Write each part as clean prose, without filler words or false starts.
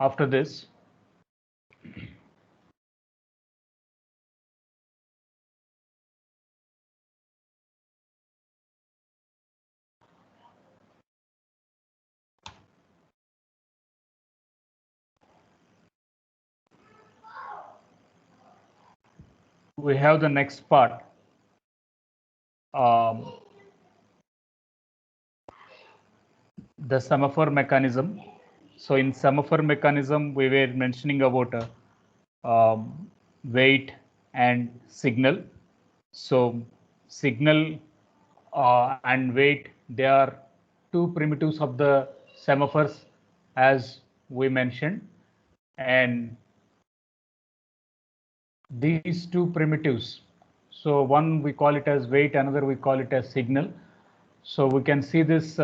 After this, we have the next part. The semaphore mechanism. So in semaphore mechanism, we were mentioning about wait and signal. So signal and wait, they are two primitives of the semaphores, as we mentioned. And these two primitives, so one we call it as wait, another we call it as signal. So we can see this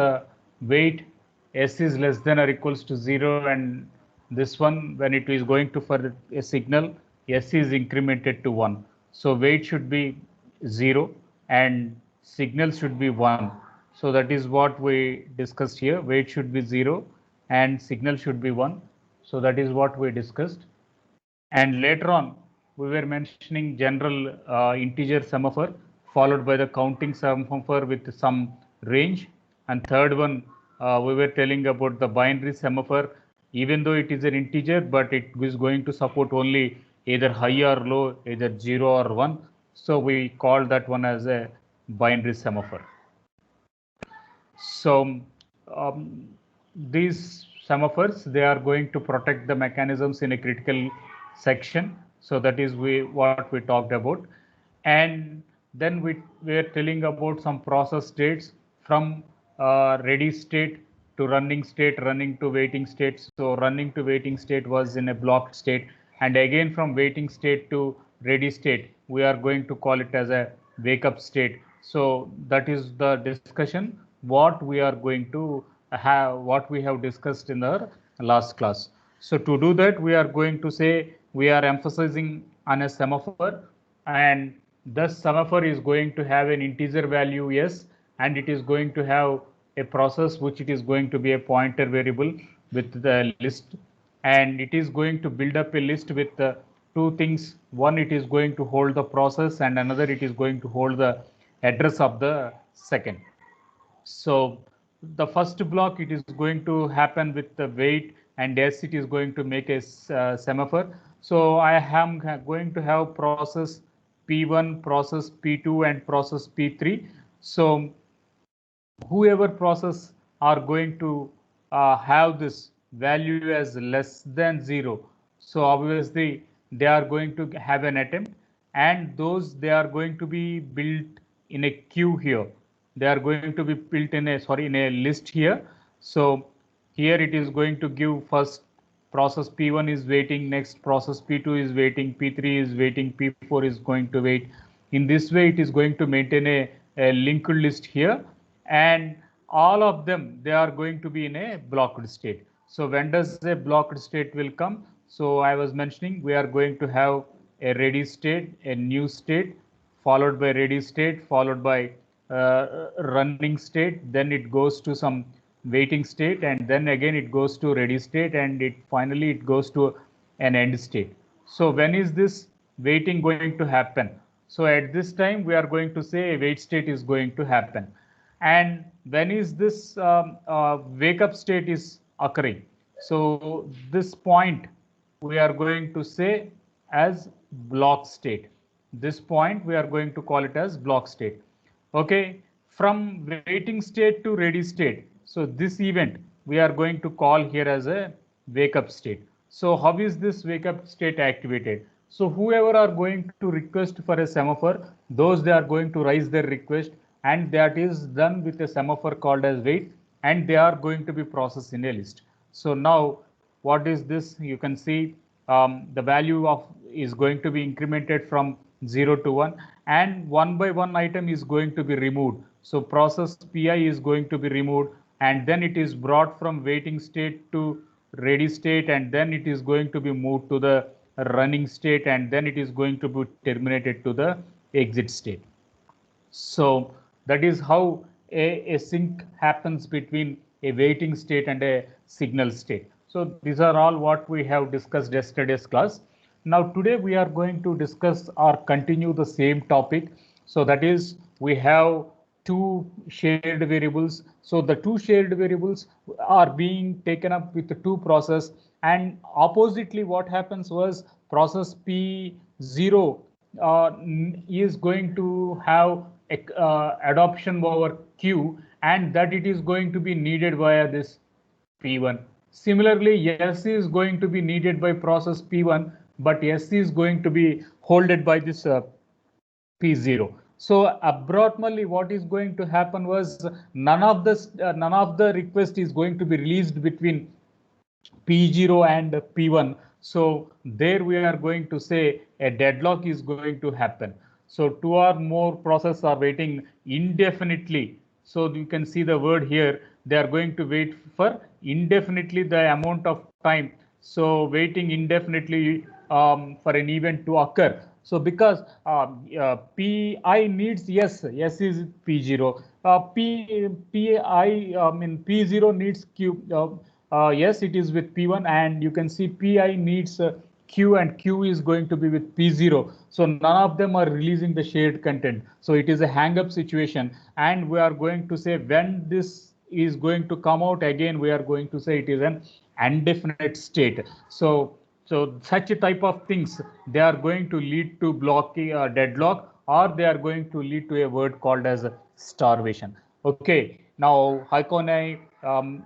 wait s is less than or equals to 0, and this one, when it is going to for a signal, s is incremented to 1. So wait should be 0 and signal should be 1. So that is what we discussed here. Wait should be 0 and signal should be 1. So that is what we discussed. And later on, we were mentioning general integer semaphore followed by the counting semaphore with some range. And third one, we were telling about the binary semaphore. Even though it is an integer, but it is going to support only either high or low, either 0 or 1. So we call that one as a binary semaphore. So these semaphores, they are going to protect the mechanisms in a critical section. So that is what we talked about. And then we were telling about some process states from ready state to running state, running to waiting state. So running to waiting state was in a blocked state. And again from waiting state to ready state, we are going to call it as a wake up state. So that is the discussion what we are going to have, what we have discussed in the last class. So to do that, we are going to say we are emphasizing on a semaphore, and thus semaphore is going to have an integer value s, and it is going to have a process which it is going to be a pointer variable with the list, and it is going to build up a list with two things. One, it is going to hold the process, and another, it is going to hold the address of the second. So the first block, it is going to happen with the wait, and s it is going to make a semaphore. So I am going to have process P1, process P2, and process P3. So whoever process are going to have this value as less than 0. So obviously they are going to have an attempt, and those they are going to be built in a queue here. They are going to be built in a in a list here. So here it is going to give first process P1 is waiting, next process P2 is waiting, P3 is waiting, P4 is going to wait. In this way, it is going to maintain a linked list here, and all of them, they are going to be in a blocked state. So when does a blocked state will come? So I was mentioning we are going to have a ready state, a new state, followed by ready state, followed by running state, then it goes to some waiting state, and then again it goes to ready state, and it finally it goes to an end state. So when is this waiting going to happen? So at this time we are going to say a wait state is going to happen. And when is this wake up state is occurring? So this point we are going to say as block state. This point we are going to call it as block state. Okay, from waiting state to ready state. So this event we are going to call here as a wake up state. So how is this wake up state activated? So whoever are going to request for a semaphore, those they are going to raise their request, and that is done with a semaphore called as wait, and they are going to be processed in a list. So now what is this? You can see the value of is going to be incremented from 0 to 1, and one by one item is going to be removed. So process pi is going to be removed, and then it is brought from waiting state to ready state, and then it is going to be moved to the running state, and then it is going to be terminated to the exit state. So that is how a sync happens between a waiting state and a signal state. So these are all what we have discussed yesterday's class. Now today we are going to discuss or continue the same topic. So that is, we have two shared variables. So the two shared variables are being taken up with the two process, and oppositely what happens was process P0 is going to have adoption over Q, and that it is going to be needed via this P1. Similarly, S is going to be needed by process P1, but S is going to be holded by this P0. So abruptly, what is going to happen was none of the request is going to be released between P0 and P1. So there we are going to say a deadlock is going to happen. So two or more processes are waiting indefinitely. So you can see the word here. They are going to wait for indefinitely the amount of time. So waiting indefinitely for an event to occur. So because Pi needs yes is P0. P0 needs Q. Yes, it is with P1, and you can see Pi needs Q, and Q is going to be with P0. So none of them are releasing the shared content. So it is a hang-up situation, and we are going to say when this is going to come out again, we are going to say it is an indefinite state. So such a type of things, they are going to lead to deadlock, or they are going to lead to a word called as starvation. Okay, now how can I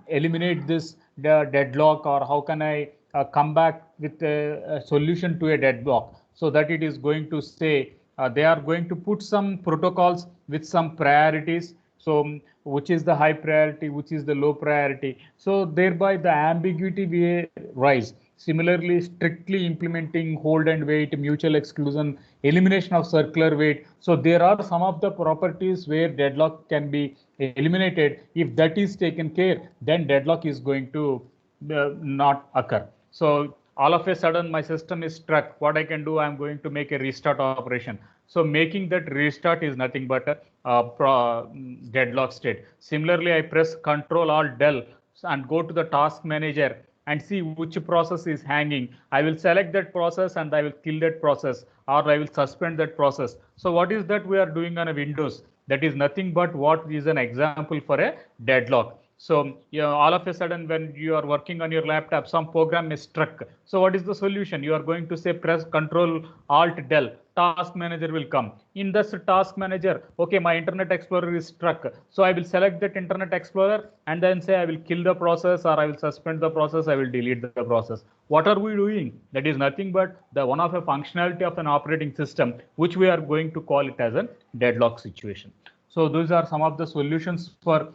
eliminate this deadlock, or how can I come back with a solution to a deadlock? So that it is going to say they are going to put some protocols with some priorities. So which is the high priority, which is the low priority. So thereby the ambiguity will rise. Similarly, strictly implementing hold and wait, mutual exclusion, elimination of circular wait. So there are some of the properties where deadlock can be eliminated. If that is taken care, then deadlock is going to not occur. So all of a sudden my system is struck. What I can do, I'm going to make a restart operation. So making that restart is nothing but a deadlock state. Similarly, I press Control Alt Del and go to the task manager and see which process is hanging. I will select that process and I will kill that process, or I will suspend that process. So what is that we are doing on a Windows? That is nothing but what is an example for a deadlock. So all of a sudden when you are working on your laptop, some program is struck. So what is the solution? You are going to say press Control Alt Del. Task manager will come. In this task manager, okay, my Internet Explorer is struck. So I will select that Internet Explorer and then say I will kill the process, or I will suspend the process, I will delete the process. What are we doing? That is nothing but the one of a functionality of an operating system, which we are going to call it as a deadlock situation. So those are some of the solutions for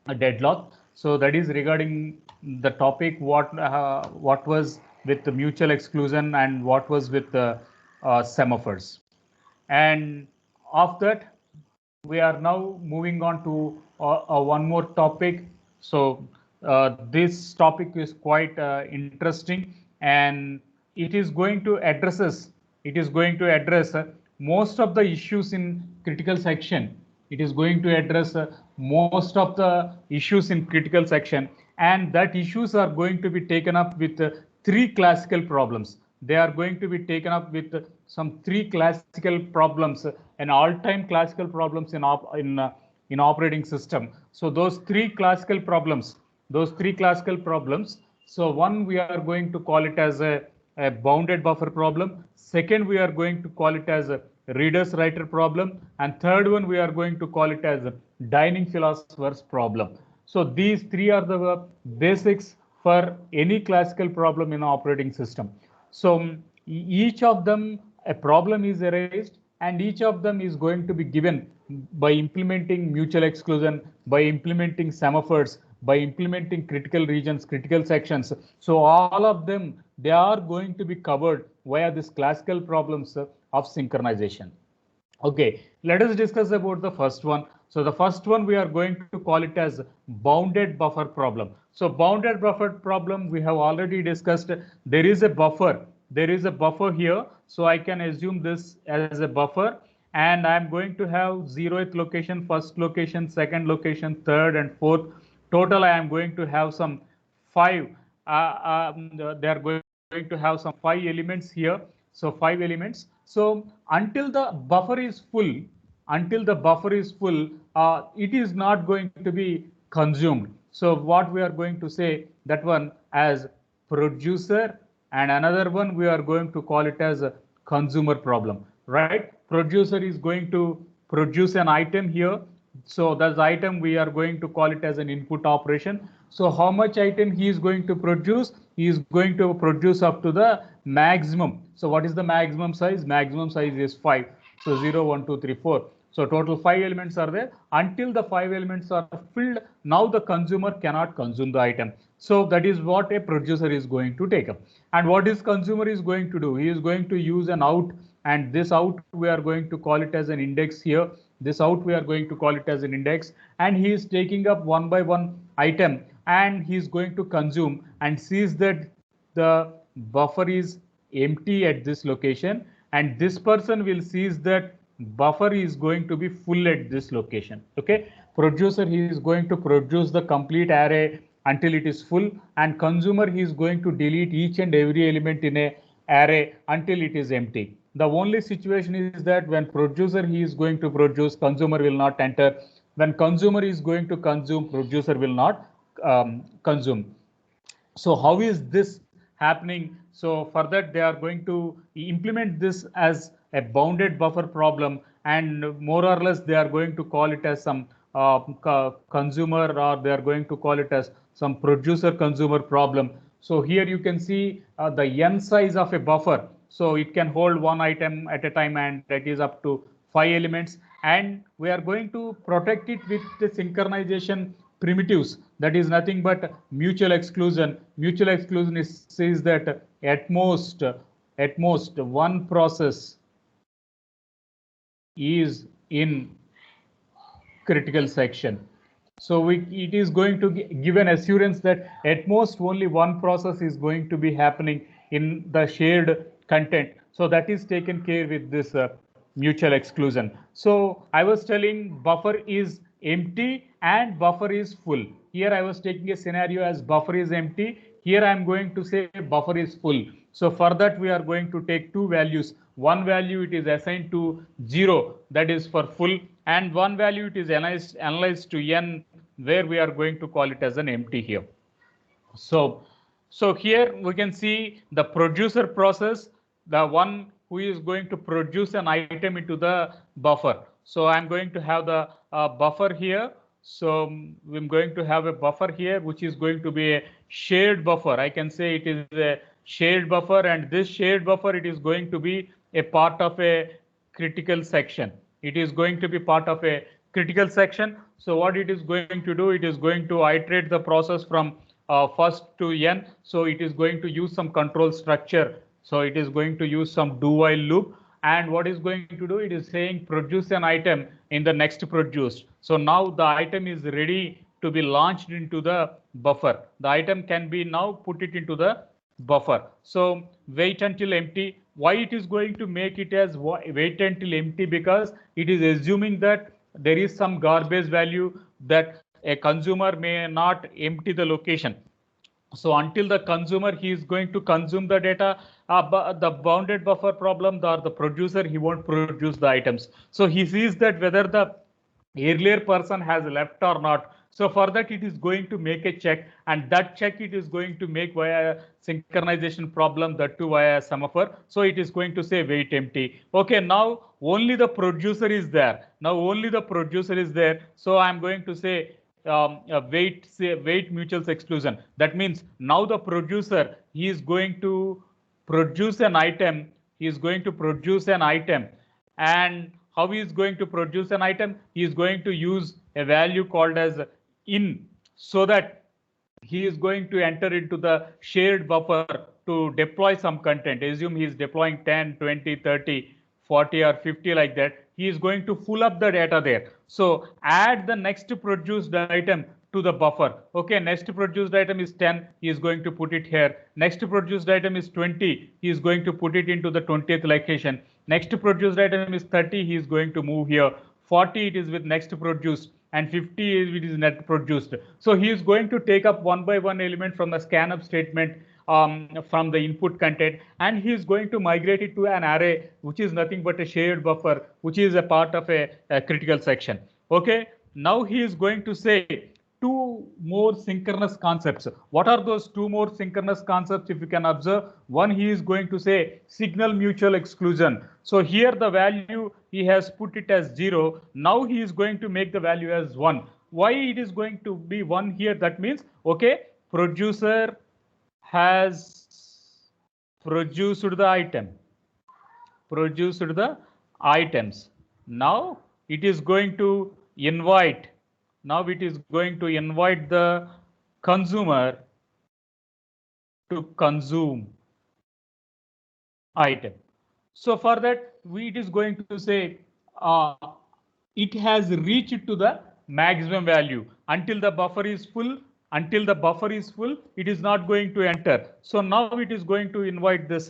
a deadlock. So that is regarding the topic what was with the mutual exclusion and what was with the semaphores. And after that, we are now moving on to one more topic. So this topic is quite interesting, and it is going to address most of the issues in critical section. It is going to address most of the issues in critical section, and that issues are going to be taken up with three classical problems. They are going to be taken up with some three classical problems, an all-time classical problems in operating system. So those three classical problems. So one, we are going to call it as a bounded buffer problem. Second, we are going to call it as a reader's writer problem, and third one we are going to call it as a dining philosopher's problem. So these three are the basics for any classical problem in operating system. So each of them, a problem is erased, and each of them is going to be given by implementing mutual exclusion, by implementing semaphores, by implementing critical regions, critical sections. So all of them, they are going to be covered via this classical problems of synchronization. Okay, let us discuss about the first one. So the first one we are going to call it as bounded buffer problem. So bounded buffer problem we have already discussed. There is a buffer. There is a buffer here. So I can assume this as a buffer, and I'm going to have 0th location, first location, second location, third and fourth. Total I am going to have some 5 they are going to have some 5 elements here. So 5 elements. So until the buffer is full, it is not going to be consumed. So what we are going to say that one as producer, and another one we are going to call it as a consumer problem, right? Producer is going to produce an item here. So that item we are going to call it as an input operation. So how much item he is going to produce? He is going to produce up to the maximum. So what is the maximum size? Maximum size is 5. So 0, 1, 2, 3, 4. So total 5 elements are there. Until the 5 elements are filled, now the consumer cannot consume the item. So that is what a producer is going to take up. And what is consumer is going to do? He is going to use an out, and this out we are going to call it as an index here. This out we are going to call it as an index, and he is taking up one by one item, and he is going to consume and sees that the buffer is empty at this location, and this person will sees that buffer is going to be full at this location. Okay, producer he is going to produce the complete array until it is full, and consumer he is going to delete each and every element in a array until it is empty. The only situation is that when producer he is going to produce, consumer will not enter. When consumer is going to consume, producer will not consume. So how is this happening? So for that they are going to implement this as a bounded buffer problem, and more or less they are going to call it as some consumer, or they are going to call it as some producer consumer problem. So here you can see the n size of a buffer. So it can hold one item at a time, and that is up to 5 elements. And we are going to protect it with the synchronization primitives. That is nothing but mutual exclusion. Mutual exclusion says that at most one process is in critical section. So it is going to give an assurance that at most only one process is going to be happening in the shared content. So that is taken care with this mutual exclusion. So I was telling buffer is empty and buffer is full. Here I was taking a scenario as buffer is empty. Here I am going to say buffer is full. So for that we are going to take two values. One value it is assigned to 0, that is for full, and one value it is analyzed to n, where we are going to call it as an empty here. So here we can see the producer process, the one who is going to produce an item into the buffer. So I'm going to have the buffer here. So I'm going to have a buffer here, which is going to be a shared buffer. I can say it is a shared buffer, and this shared buffer, it is going to be a part of a critical section. It is going to be part of a critical section. So what it is going to do, it is going to iterate the process from first to n. So it is going to use some control structure. So it is going to use some do while loop. And what is going to do, it is saying produce an item in the next produced. So now the item is ready to be launched into the buffer. The item can be now put it into the buffer. So wait until empty. Why it is going to make it as wait until empty? Because it is assuming that there is some garbage value that a consumer may not empty the location. So until the consumer he is going to consume the data, the bounded buffer problem, or the producer he won't produce the items. So he sees that whether the earlier person has left or not. So for that it is going to make a check, and that check it is going to make via synchronization problem, that too via semaphore. So it is going to say wait empty. Okay, now only the producer is there. Now only the producer is there. So I'm going to say wait mutual exclusion. That means now the producer he is going to produce an item. He is going to produce an item, and how he is going to produce an item? He is going to use a value called as in, so that he is going to enter into the shared buffer to deploy some content. Assume he is deploying 10, 20, 30, 40 or 50 like that. He is going to pull up the data there. So add the next produced item to the buffer. Okay, next produced item is 10. He is going to put it here. Next produced item is 20. He is going to put it into the 20th location. Next produced item is 30. He is going to move here. 40 it is with next produced. and 50 is it is net produced. So he is going to take up one by one element from the scanf statement from the input content, and he is going to migrate it to an array which is nothing but a shared buffer, which is a part of a critical section. Okay, now he is going to say two more synchronous concepts. What are those two more synchronous concepts? If you can observe, one, he is going to say signal mutual exclusion. So here the value he has put it as 0. Now he is going to make the value as 1. Why it is going to be 1 here? That means, okay, producer has produced the item, produced the items. Now it is going to invite, now it is going to invite the consumer to consume item. So for that, it is going to say it has reached to the maximum value until the buffer is full. Until the buffer is full, it is not going to enter. So now it is going to invite this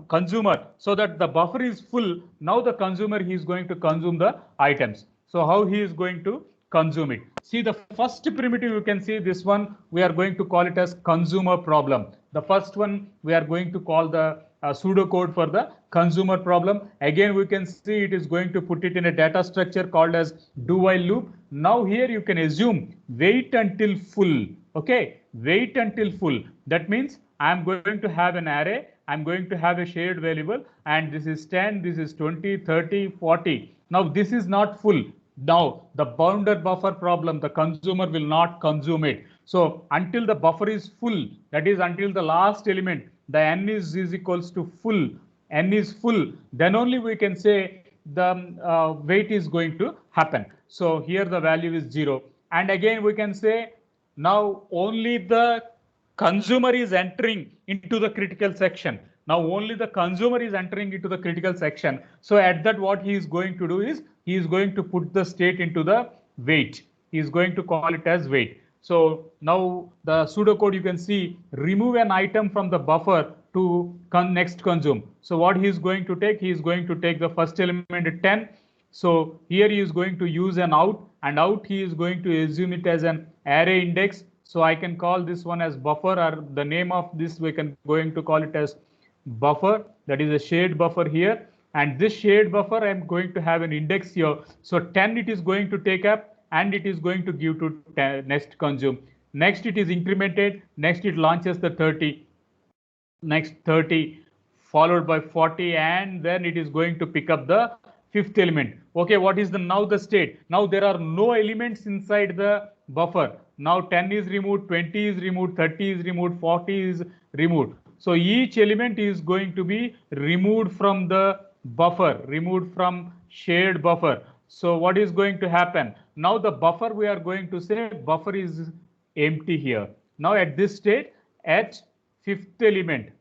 consumer so that the buffer is full. Now the consumer, he is going to consume the items. So how he is going to consume it? See, the first primitive, you can see this one, we are going to call it as consumer problem. The first one we are going to call the pseudocode for the consumer problem. Again, we can see it is going to put it in a data structure called as do while loop. Now here you can assume wait until full. Okay, wait until full. That means I am going to have an array. I'm going to have a shared variable, and this is 10, this is 20, 30, 40. Now this is not full. Now the bounded buffer problem, the consumer will not consume it. So until the buffer is full, that is until the last element, the n is equals to full, n is full, then only we can say the wait is going to happen. So here the value is 0. And again we can say now only the consumer is entering into the critical section. Now only the consumer is entering into the critical section. So at that, what he is going to do is he is going to put the state into the wait. He is going to call it as wait. So now the pseudocode, you can see remove an item from the buffer to next consume. So what he is going to take? He is going to take the first element 10. So here he is going to use an out, and out he is going to assume it as an array index. So I can call this one as buffer, or the name of this we can going to call it as buffer. That is a shared buffer here. And this shared buffer, I am going to have an index here. So 10 it is going to take up, and it is going to give to next consume. Next it is incremented. Next it launches the 30. Next 30 followed by 40, and then it is going to pick up the fifth element. Okay, what is the now the state? Now there are no elements inside the buffer. Now 10 is removed, 20 is removed, 30 is removed, 40 is removed. So each element is going to be removed from the buffer, removed from shared buffer. So what is going to happen? Now the buffer, we are going to say buffer is empty here. Now at this state, at fifth element,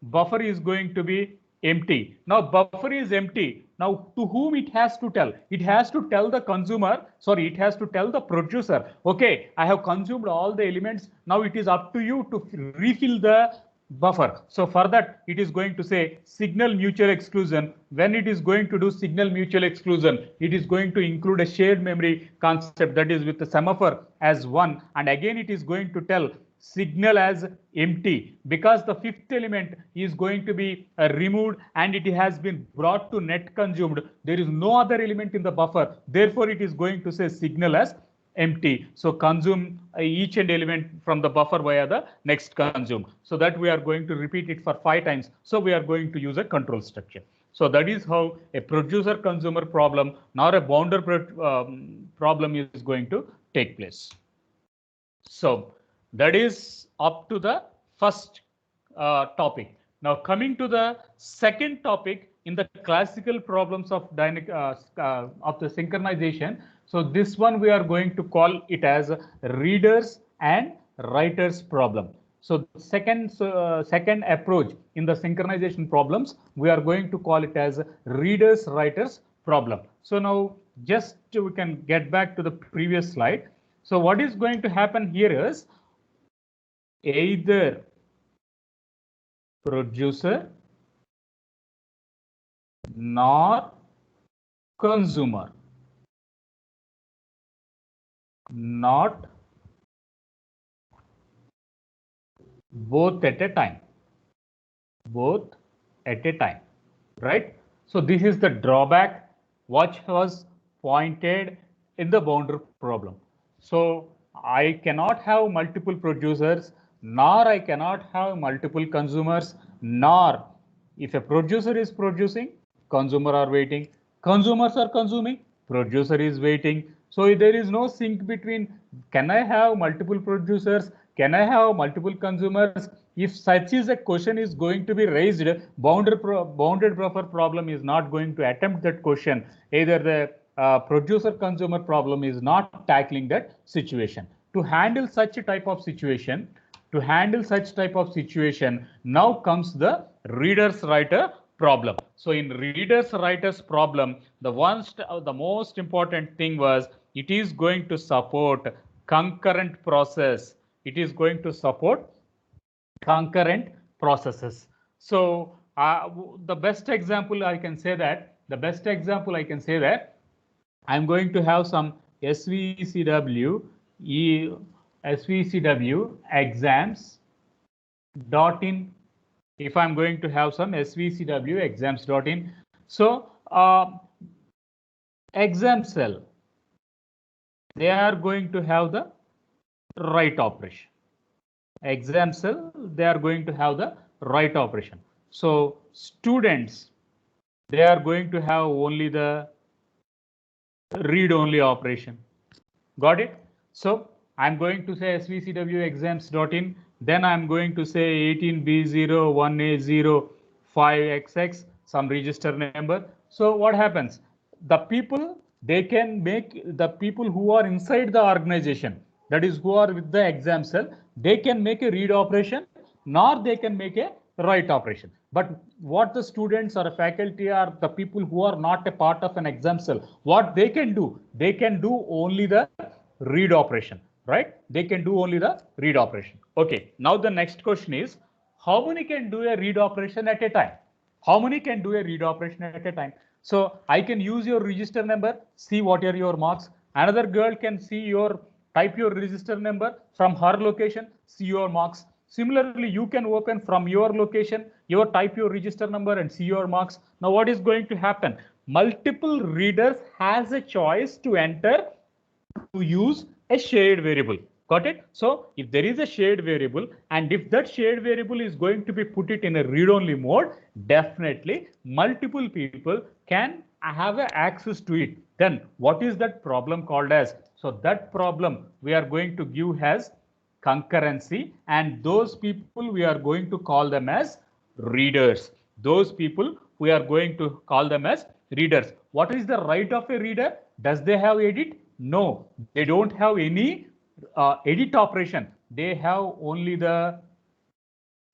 buffer is going to be empty. Now buffer is empty. Now to whom it has to tell? It has to tell the consumer, sorry, it has to tell the producer, okay, I have consumed all the elements. Now it is up to you to refill the buffer. So for that, it is going to say signal mutual exclusion. When it is going to do signal mutual exclusion, it is going to include a shared memory concept, that is with the semaphore as 1. And again, it is going to tell signal as empty, because the fifth element is going to be removed and it has been brought to net consumed. There is no other element in the buffer. Therefore, it is going to say signal as empty. So consume each and element from the buffer via the next consume. So that we are going to repeat it for 5 times. So we are going to use a control structure. So that is how a producer consumer problem, nor a bounded problem is going to take place. So that is up to the first topic. Now coming to the second topic in the classical problems of the synchronization. So this one we are going to call it as readers and writers problem. So second approach in the synchronization problems, we are going to call it as readers writers problem. So now just we can get back to the previous slide. So what is going to happen here is either producer nor consumer. not both at a time. Both at a time, right? So this is the drawback which was pointed in the boundary problem. So I cannot have multiple producers, nor I cannot have multiple consumers, nor if a producer is producing, consumer are waiting, consumers are consuming, producer is waiting. So there is no sync between can I have multiple producers, can I have multiple consumers? If such is a question is going to be raised, bounded buffer problem is not going to attempt that question. Either the producer consumer problem is not tackling that situation. To handle such a type of situation, now comes the reader's writer problem. So in reader's writer's problem, the most important thing was it is going to support concurrent process. It is going to support concurrent processes. So the best example I can say that I'm going to have some SVCW exams dot in. If I'm going to have some SVCW exams dot in, so exam cell, they are going to have the write operation. Exam cell, they are going to have the write operation. So students, they are going to have only the read only operation. Got it? So I'm going to say svcw exams.in, then I'm going to say 18B01A05XX, some register number. So what happens? The people, they can make, the people who are inside the organization, that is who are with the exam cell, they can make a read operation, nor they can make a write operation. But what the students or faculty or the people who are not a part of an exam cell, what they can do only the read operation, right? They can do only the read operation. Okay, now the next question is, how many can do a read operation at a time? How many can do a read operation at a time? So I can use your register number, see what are your marks. Another girl can type your register number from her location, see your marks. Similarly, you can open from your location, type your register number and see your marks. Now what is going to happen? Multiple readers has a choice to enter, to use a shared variable. Got it? So if there is a shared variable, and if that shared variable is going to be put it in a read-only mode, definitely multiple people can have access to it. Then what is that problem called as? So that problem we are going to give as concurrency, and those people we are going to call them as readers. Those people we are going to call them as readers. What is the right of a reader? Does they have edit? No, they don't have any edit operation. They have only the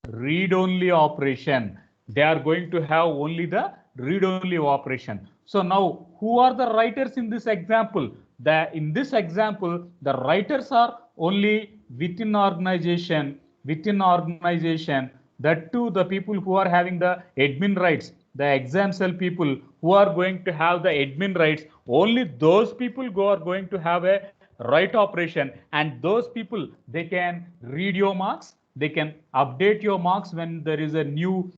read-only operation. They are going to have only the read-only operation. So now, who are the writers in this example? In this example, the writers are only within organization. That too, the people who are having the admin rights, the exam cell people who are going to have the admin rights, only those people who are going to have a write operation, and those people, they can read your marks, they can update your marks when there is a new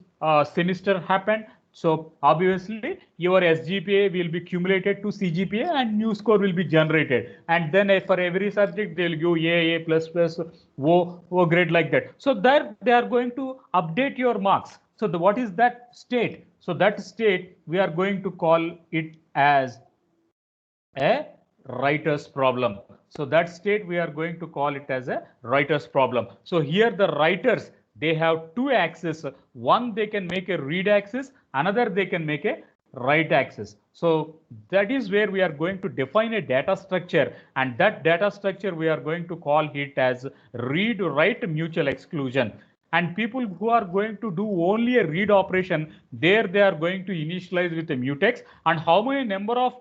semester happened. So obviously your SGPA will be accumulated to CGPA and new score will be generated, and then for every subject they'll give A plus plus O grade, like that. So there they are going to update your marks. So what is that state? So that state we are going to call it as a writer's problem. So that state we are going to call it as a writer's problem. So here the writers, they have two axes. One, they can make a read axis, another they can make a write axis. So that is where we are going to define a data structure, and that data structure we are going to call it as read write mutual exclusion. And people who are going to do only a read operation, there they are going to initialize with a mutex. And how many number of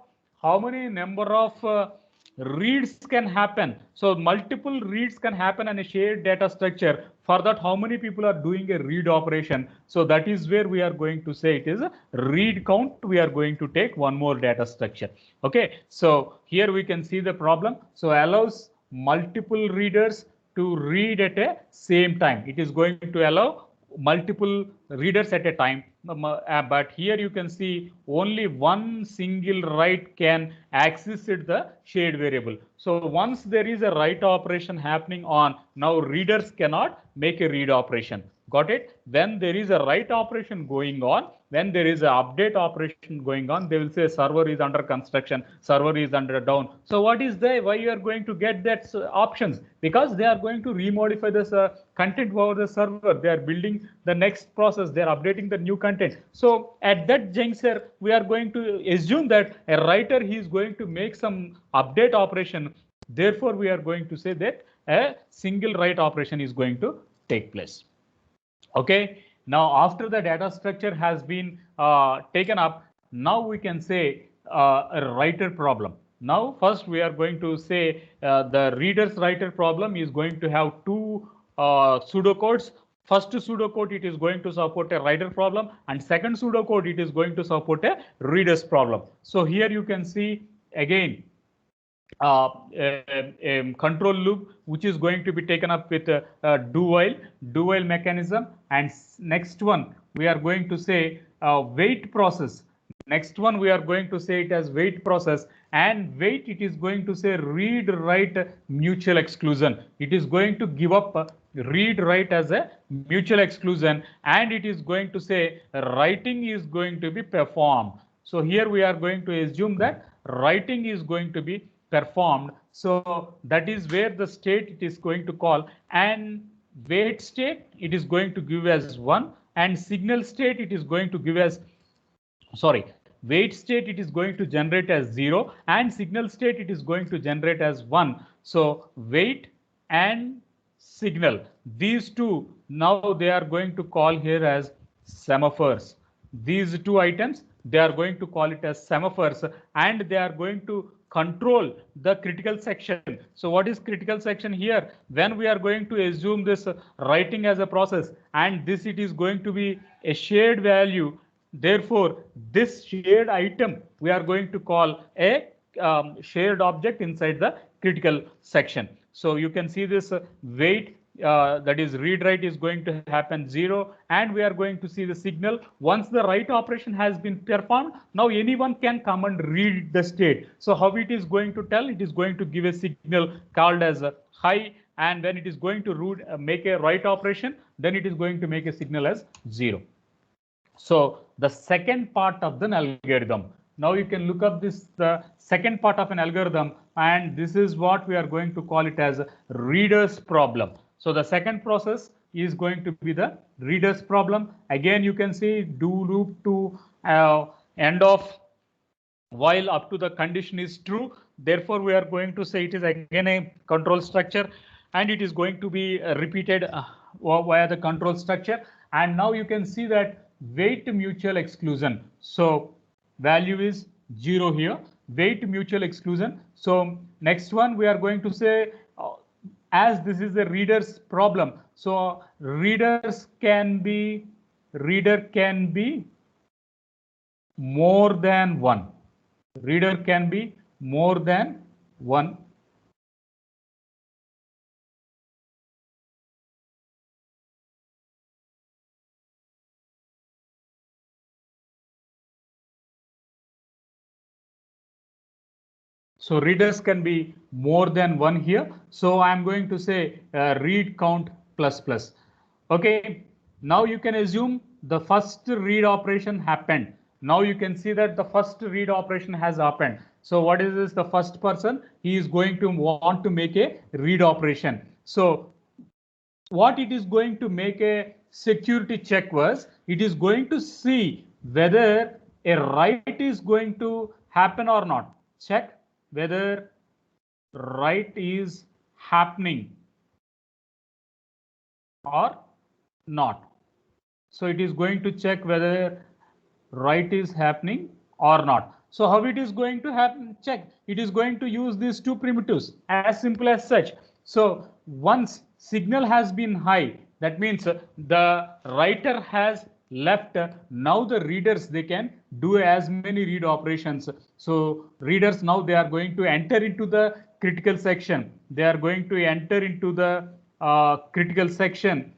reads can happen. So multiple reads can happen in a shared data structure. For that, how many people are doing a read operation? So that is where we are going to say it is a read count. We are going to take one more data structure. Okay, so here we can see the problem. So allows multiple readers to read at a same time. It is going to allow multiple readers at a time, but here you can see only one single write can access the shared variable. So once there is a write operation happening on, now readers cannot make a read operation. Got it? When there is a write operation going on, when there is an update operation going on, they will say server is under construction, server is under down. So what is the, why you are going to get that options? Because they are going to remodify this content over the server. They are building the next process. They are updating the new content. So at that juncture, we are going to assume that a writer, he is going to make some update operation. Therefore, we are going to say that a single write operation is going to take place. Okay, now after the data structure has been taken up, now we can say a writer problem. Now first we are going to say the reader's writer problem is going to have two pseudocodes. First pseudocode, it is going to support a writer problem, and second pseudocode, it is going to support a reader's problem. So here you can see again a control loop which is going to be taken up with a do while mechanism, and next one we are going to say wait process. Next one we are going to say it as wait process, and wait, it is going to say read write mutual exclusion. It is going to give up read write as a mutual exclusion, and it is going to say writing is going to be performed. So here we are going to assume that writing is going to be performed. So that is where the state it is going to call, and wait state it is going to give as 1, and signal state it is going to give as, sorry, wait state it is going to generate as 0, and signal state it is going to generate as 1. So wait and signal, these two, now they are going to call here as semaphores. These two items, they are going to call it as semaphores, and they are going to control the critical section. So what is critical section here? When we are going to assume this writing as a process, and this it is going to be a shared value, therefore this shared item we are going to call a shared object inside the critical section. So you can see this wait, that is read write is going to happen 0, and we are going to see the signal. Once the write operation has been performed, now anyone can come and read the state. So how it is going to tell? It is going to give a signal called as high, and when it is going to make a write operation, then it is going to make a signal as 0. So the second part of the algorithm. Now you can look up this, the second part of an algorithm, and this is what we are going to call it as reader's problem. So the second process is going to be the reader's problem. Again, you can see do loop to end of while up to the condition is true. Therefore, we are going to say it is again a control structure, and it is going to be repeated via the control structure. And now you can see that wait mutual exclusion. So value is 0 here, wait mutual exclusion. So next one we are going to say, as this is the reader's problem, so reader can be more than one. Reader can be more than one. So readers can be more than one here. So I'm going to say read count plus plus. Okay, now you can assume the first read operation happened. Now you can see that the first read operation has happened. So what is this? The first person, he is going to want to make a read operation. So what it is going to make a security check was, it is going to see whether a write is going to happen or not. Check whether write is happening or not. So it is going to check whether write is happening or not. So how it is going to happen? Check. It is going to use these two primitives, as simple as such. So once signal has been high, that means the writer has left. Now the readers, they can do as many read operations. So readers, now they are going to enter into the critical section. They are going to enter into the critical section,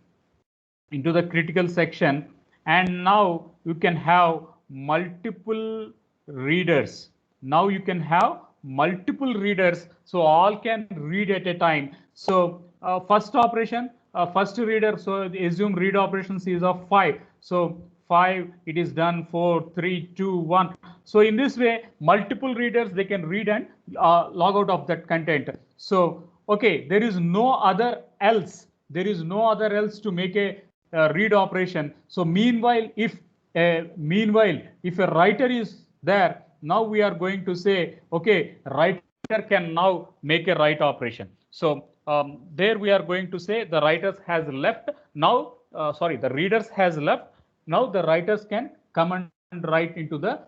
and now you can have multiple readers. Now you can have multiple readers, so all can read at a time. So first operation, first reader, so assume read operations is of 5. So 5, it is done, 4, 3, 2, 1. So in this way, multiple readers, they can read and log out of that content. So okay, there is no other else. There is no other else to make a read operation. So meanwhile, if a writer is there, now we are going to say, okay, writer can now make a write operation. So there we are going to say the writers has left. Now, the readers has left. Now the writers can come and write into the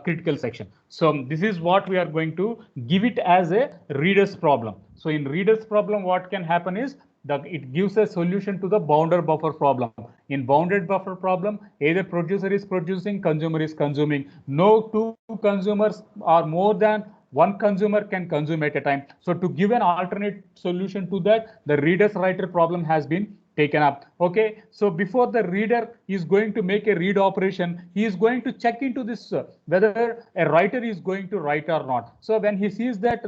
critical section. So this is what we are going to give it as a readers problem. So in readers problem, what can happen is that it gives a solution to the bounded buffer problem. In bounded buffer problem, either producer is producing, consumer is consuming. No two consumers or more than one consumer can consume at a time. So to give an alternate solution to that, the readers writer problem has been taken up. Okay, so before the reader is going to make a read operation, he is going to check into this whether a writer is going to write or not. So when he sees that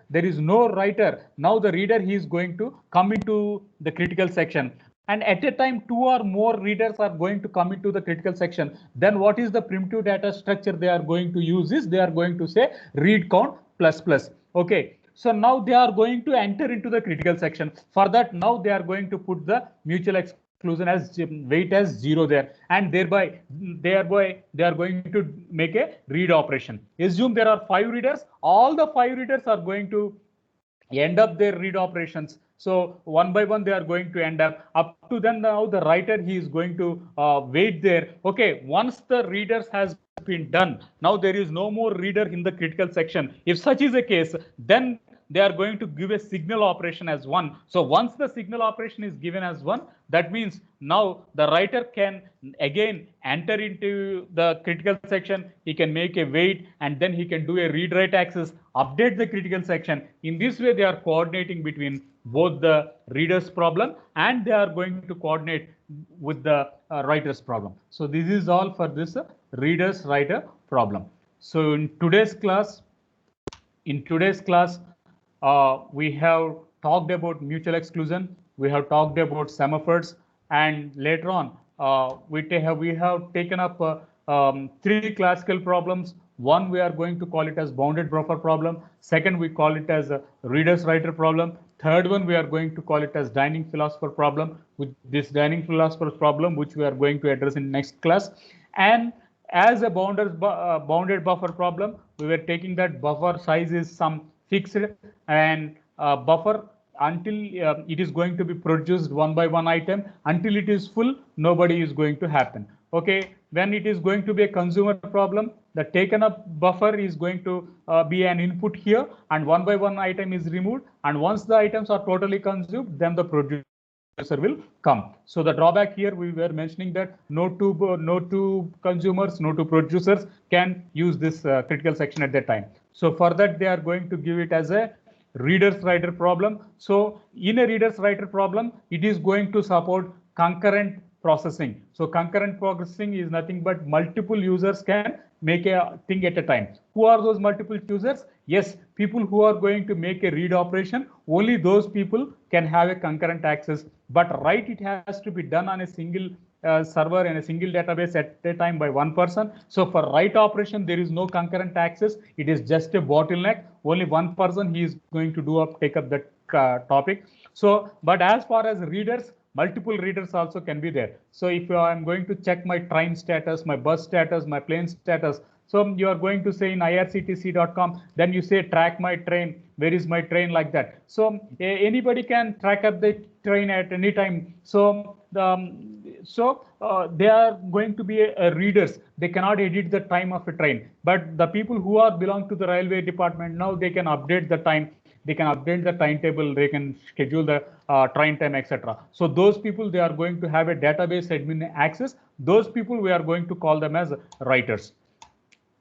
there is no writer, now the reader, he is going to come into the critical section. And at a time, 2 or more readers are going to come into the critical section. Then what is the primitive data structure they are going to use is, they are going to say read count plus plus. Okay. So now they are going to enter into the critical section. For that, now they are going to put the mutual exclusion as weight as 0 there, and thereby they are going to make a read operation. Assume there are 5 readers. All the 5 readers are going to end up their read operations. So one by one, they are going to end up to then. Now the writer, he is going to wait there. Okay, once the readers has been done, now there is no more reader in the critical section. If such is the case, then they are going to give a signal operation as 1. So once the signal operation is given as 1, that means now the writer can again enter into the critical section. He can make a wait, and then he can do a read write access, update the critical section. In this way, they are coordinating between both the readers problem, and they are going to coordinate with the writers problem. So this is all for this readers writer problem. So in today's class, we have talked about mutual exclusion, we have talked about semaphores, and later on we have taken up 3 classical problems. One, we are going to call it as bounded buffer problem. Second, we call it as a readers writer problem. Third one, we are going to call it as dining philosopher problem. With this dining philosopher problem, which we are going to address in next class. And as a bounded buffer problem, we were taking that buffer size is some fixed, and buffer until it is going to be produced one by one item. Until it is full, nobody is going to happen. Okay, when it is going to be a consumer problem, the taken up buffer is going to be an input here, and one by one item is removed. And once the items are totally consumed, then the producer will come. So the drawback here, we were mentioning that no two consumers, no two producers can use this critical section at that time. So for that, they are going to give it as a readers writer problem. So in a readers writer problem, it is going to support concurrent processing. So concurrent processing is nothing but multiple users can make a thing at a time. Who are those multiple users? Yes, people who are going to make a read operation, only those people can have a concurrent access. But write, it has to be done on a single server and a single database at a time by one person. So for write operation, there is no concurrent access. It is just a bottleneck. Only one person, he is going to take up that topic. So, but as far as readers, multiple readers also can be there. So if I'm going to check my train status, my bus status, my plane status, so you are going to say in irctc.com, then you say track my train, where is my train, like that. So anybody can track up the train at any time. So So they are going to be readers. They cannot edit the time of a train. But the people who are belong to the railway department, now they can update the time. They can update the timetable. They can schedule the train time, etc. So those people, they are going to have a database admin access. Those people, we are going to call them as writers.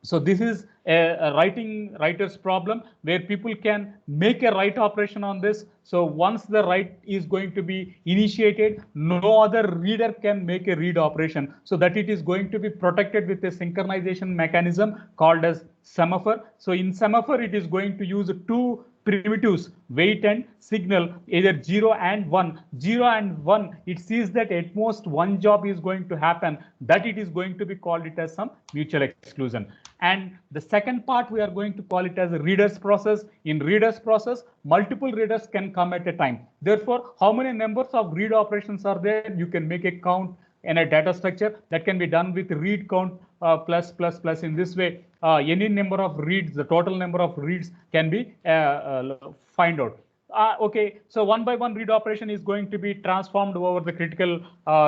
So this is a writer's problem where people can make a write operation on this. So once the write is going to be initiated, no other reader can make a read operation, so that it is going to be protected with a synchronization mechanism called as semaphore. So in semaphore, it is going to use two primitives, wait and signal, either 0 and 1. 0 and 1, it sees that at most one job is going to happen, that it is going to be called it as some mutual exclusion. And the second part, we are going to call it as a reader's process. In reader's process, multiple readers can come at a time. Therefore, how many numbers of read operations are there? You can make a count in a data structure that can be done with read count plus. In this way, any number of reads, the total number of reads can be find out. Okay, so one by one read operation is going to be transformed over the critical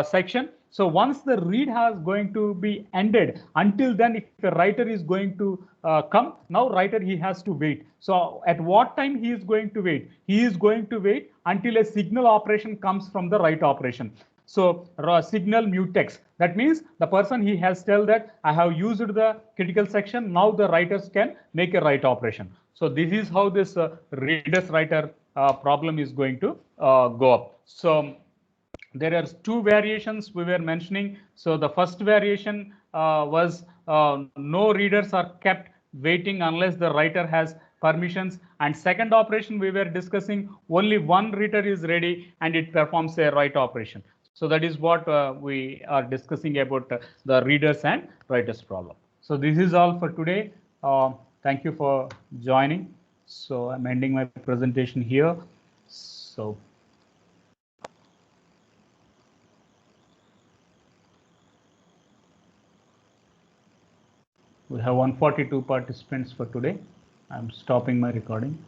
section. So once the read has going to be ended, until then, if the writer is going to come, now writer, he has to wait. So at what time he is going to wait? He is going to wait until a signal operation comes from the write operation. So signal mutex, that means the person, he has tell that I have used the critical section. Now the writers can make a write operation. So this is how this readers writer problem is going to go up. So there are two variations we were mentioning. So the first variation was no readers are kept waiting unless the writer has permissions. And second operation we were discussing, only one reader is ready and it performs a write operation. So that is what we are discussing about the readers and writers problem. So this is all for today. Thank you for joining. So I'm ending my presentation here. So we have 142 participants for today. I'm stopping my recording.